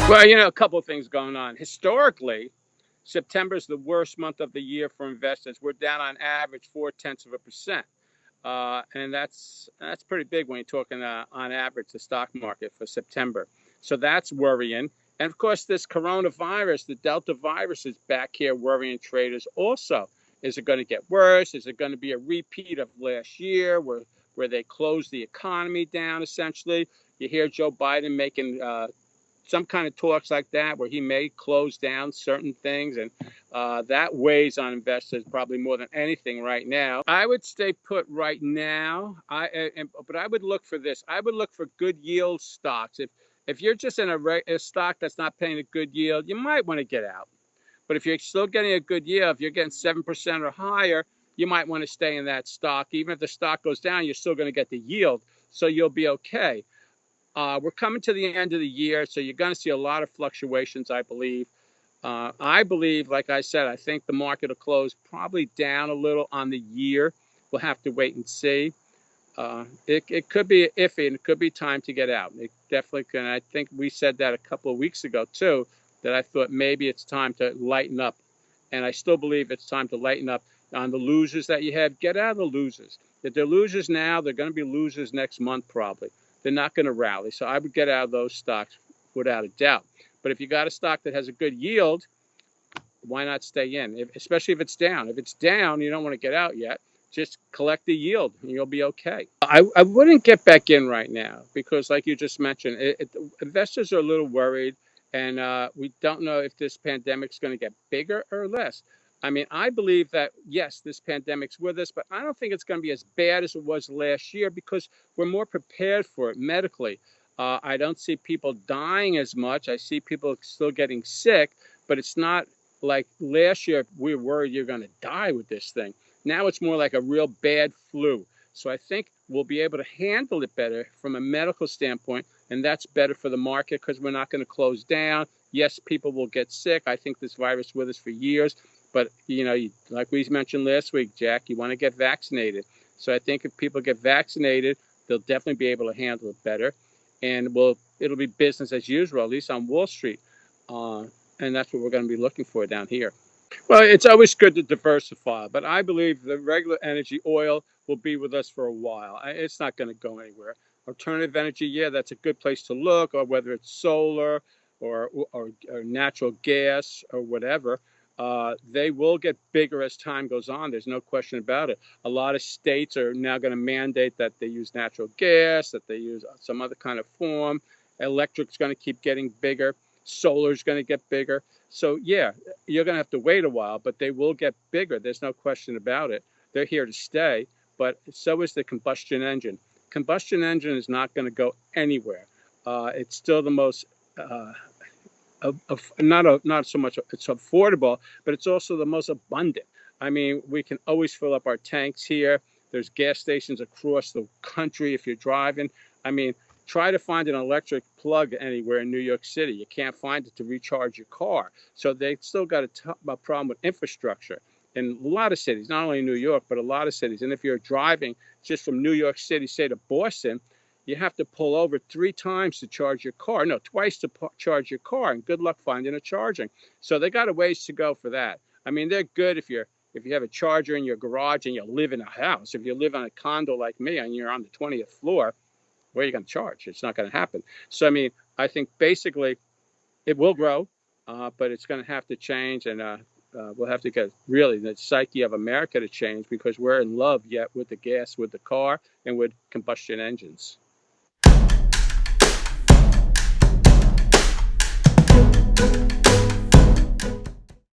Well, a couple of things going on. Historically, September is the worst month of the year for investors. We're down on average 0.4%. And that's pretty big when you're talking on average the stock market for September. So that's worrying. And of course, this coronavirus, the Delta virus, is back here worrying traders also. Is it going to get worse? Is it going to be a repeat of last year where they closed the economy down essentially? You hear Joe Biden making some kind of talks like that where he may close down certain things, and that weighs on investors probably more than anything right now. I would stay put right now. But I would look for this. I would look for good yield stocks. If you're just in a stock that's not paying a good yield, you might want to get out. But if you're still getting a good yield, if you're getting 7% or higher, you might want to stay in that stock. Even if the stock goes down, you're still going to get the yield, so you'll be okay. We're coming to the end of the year, so you're going to see a lot of fluctuations, I believe. I believe, like I said, I think the market will close probably down a little on the year. We'll have to wait and see. It could be iffy, and it could be time to get out. It definitely can. I think we said that a couple of weeks ago, too, that I thought maybe it's time to lighten up. And I still believe it's time to lighten up on the losers that you have. Get out of the losers. If they're losers now, they're going to be losers next month probably. They're not going to rally. So I would get out of those stocks without a doubt. But if you got a stock that has a good yield, why not stay in? Especially if it's down. If it's down, you don't want to get out yet. Just collect the yield and you'll be okay. I wouldn't get back in right now because, like you just mentioned, investors are a little worried, and we don't know if this pandemic is going to get bigger or less. I mean, I believe that, yes, this pandemic's with us, but I don't think it's going to be as bad as it was last year because we're more prepared for it medically. I don't see people dying as much. I see people still getting sick, but it's not like last year we were worried you're going to die with this thing. Now it's more like a real bad flu. So I think we'll be able to handle it better from a medical standpoint, and that's better for the market because we're not going to close down. Yes, people will get sick. I think this virus is with us for years, but like we mentioned last week, Jack, you want to get vaccinated. So I think if people get vaccinated, they'll definitely be able to handle it better, and it'll be business as usual, at least on Wall Street, and that's what we're going to be looking for down here. Well, it's always good to diversify, but I believe the regular energy oil will be with us for a while. It's not going to go anywhere. Alternative energy, yeah, that's a good place to look, or whether it's solar or natural gas or whatever. They will get bigger as time goes on. There's no question about it. A lot of states are now going to mandate that they use natural gas, that they use some other kind of form. Electric's going to keep getting bigger. Solar's going to get bigger. So, yeah, you're going to have to wait a while, but they will get bigger. There's no question about it. They're here to stay, but so is the combustion engine. Combustion engine is not going to go anywhere. It's still the most, not so much it's affordable, but it's also the most abundant. I mean, we can always fill up our tanks here. There's gas stations across the country if you're driving. I mean, try to find an electric plug anywhere in New York City. You can't find it to recharge your car. So they still got a problem with infrastructure in a lot of cities, not only New York, but a lot of cities. And if you're driving just from New York City, say to Boston, you have to pull over 3 times to charge your car. No, twice to charge your car, and good luck finding a charging. So they got a ways to go for that. I mean, they're good if you have a charger in your garage and you live in a house. If you live on a condo like me and you're on the 20th floor, where are you going to charge? It's not going to happen. So, I mean, I think basically it will grow, but it's going to have to change, and we'll have to get really the psyche of America to change because we're in love yet with the gas, with the car, and with combustion engines.